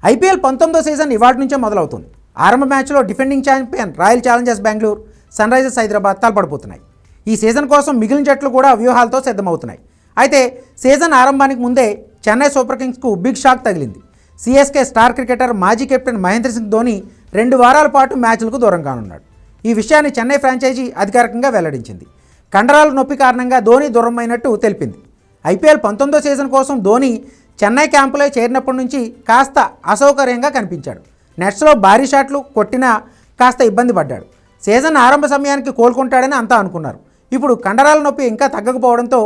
IPL 19వ season ఇవాటి నుంచే మొదలవుతుంది. ఆరంభ మ్యాచ్లో defending champion Royal Challengers Bengaluru, Sunrisers Hyderabad తలపడిపోతున్నాయి. ఈ సీజన్ కోసం మిగిలిన జట్లు కూడా వ్యూహాలతో సిద్ధమవుతున్నాయి. అయితే సీజన్ ఆరంభానికి ముందే చెన్నై సూపర్ కింగ్స్కు బిగ్ షాక్ తగిలింది. సిఎస్కే స్టార్ క్రికెటర్ మాజీ కెప్టెన్ మహేంద్ర సింగ్ ధోని 2 వారాల పాటు మ్యాచ్లకు దూరం కానున్నాడు. ఈ విషయాన్ని చెన్నై ఫ్రాంచైజీ అధికారికంగా వెల్లడించింది. కండరాల నొప్పి కారణంగా ధోని దూరమైనట్టు తెలిపింది. ఐపీఎల్ 19వ సీజన్ కోసం ధోని చెన్నై క్యాంపులో చేరినప్పటి నుంచి కాస్త అసౌకర్యంగా కనిపించాడు. నెట్స్లో భారీ షాట్లు కొట్టినా కాస్త ఇబ్బంది పడ్డాడు. సీజన్ ఆరంభ సమయానికి కోలుకుంటాడని అంతా అనుకున్నారు. ఇప్పుడు కండరాల నొప్పి ఇంకా తగ్గకపోవడంతో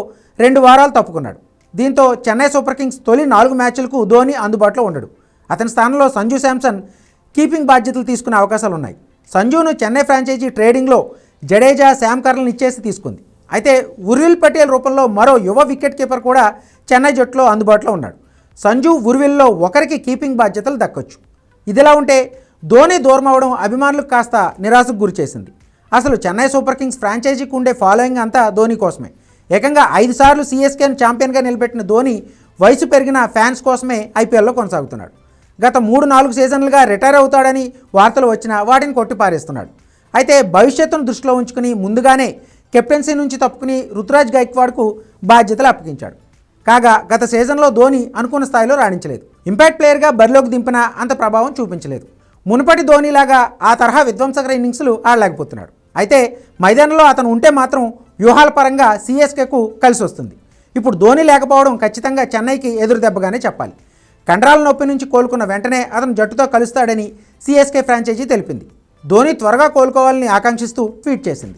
2 వారాలు తప్పుకున్నాడు. దీంతో చెన్నై సూపర్ కింగ్స్ తొలి 4 మ్యాచ్లకు ధోని అందుబాటులో ఉండడు. అతని స్థానంలో సంజు శాంసన్ కీపింగ్ బాధ్యతలు తీసుకునే అవకాశాలు ఉన్నాయి. సంజును చెన్నై ఫ్రాంచైజీ ట్రేడింగ్లో జడేజా, శామ్ కర్ల్ని ఇచ్చేసి తీసుకుంది. అయితే ఉర్విల్ పటేల్ రూపంలో మరో యువ వికెట్ కీపర్ కూడా చెన్నై జట్టులో అందుబాటులో ఉన్నాడు. సంజు, ఉర్విల్లో ఒకరికి కీపింగ్ బాధ్యతలు దక్కొచ్చు. ఇదిలా ఉంటే ధోని దూరం అవడం అభిమానులకు కాస్త నిరాశకు గురి చేసింది. అసలు చెన్నై సూపర్ కింగ్స్ ఫ్రాంచైజీకి ఉండే ఫాలోయింగ్ అంతా ధోని కోసమే. ఏకంగా 5 సార్లు సిఎస్కేను ఛాంపియన్గా నిలబెట్టిన ధోని వయసు పెరిగిన ఫ్యాన్స్ కోసమే ఐపీఎల్లో కొనసాగుతున్నాడు. గత 3-4 సీజన్లుగా రిటైర్ అవుతాడని వార్తలు వచ్చినా వాటిని కొట్టిపారేస్తున్నాడు. అయితే భవిష్యత్తును దృష్టిలో ఉంచుకుని ముందుగానే కెప్టెన్సీ నుంచి తప్పుకుని రుతురాజ్ గైక్వాడ్కు బాధ్యతలు అప్పగించాడు. కాగా గత సీజన్లో ధోని అనుకున్న స్థాయిలో రాణించలేదు. ఇంపాక్ట్ ప్లేయర్గా బరిలోకి దింపినా అంత ప్రభావం చూపించలేదు. మునుపటి ధోనిలాగా ఆ తరహా విధ్వంసకర ఇన్నింగ్స్లు ఆడలేకపోతున్నాడు. అయితే మైదానంలో అతను ఉంటే మాత్రం వ్యూహాల పరంగా సిఎస్కేకు కలిసి వస్తుంది. ఇప్పుడు ధోని లేకపోవడం ఖచ్చితంగా చెన్నైకి ఎదురు దెబ్బగానే చెప్పాలి. కండరాల నొప్పి నుంచి కోలుకున్న వెంటనే అతను జట్టుతో కలుస్తాడని సిఎస్కే ఫ్రాంచైజీ తెలిపింది. ధోని త్వరగా కోలుకోవాలని ఆకాంక్షిస్తూ ట్వీట్ చేసింది.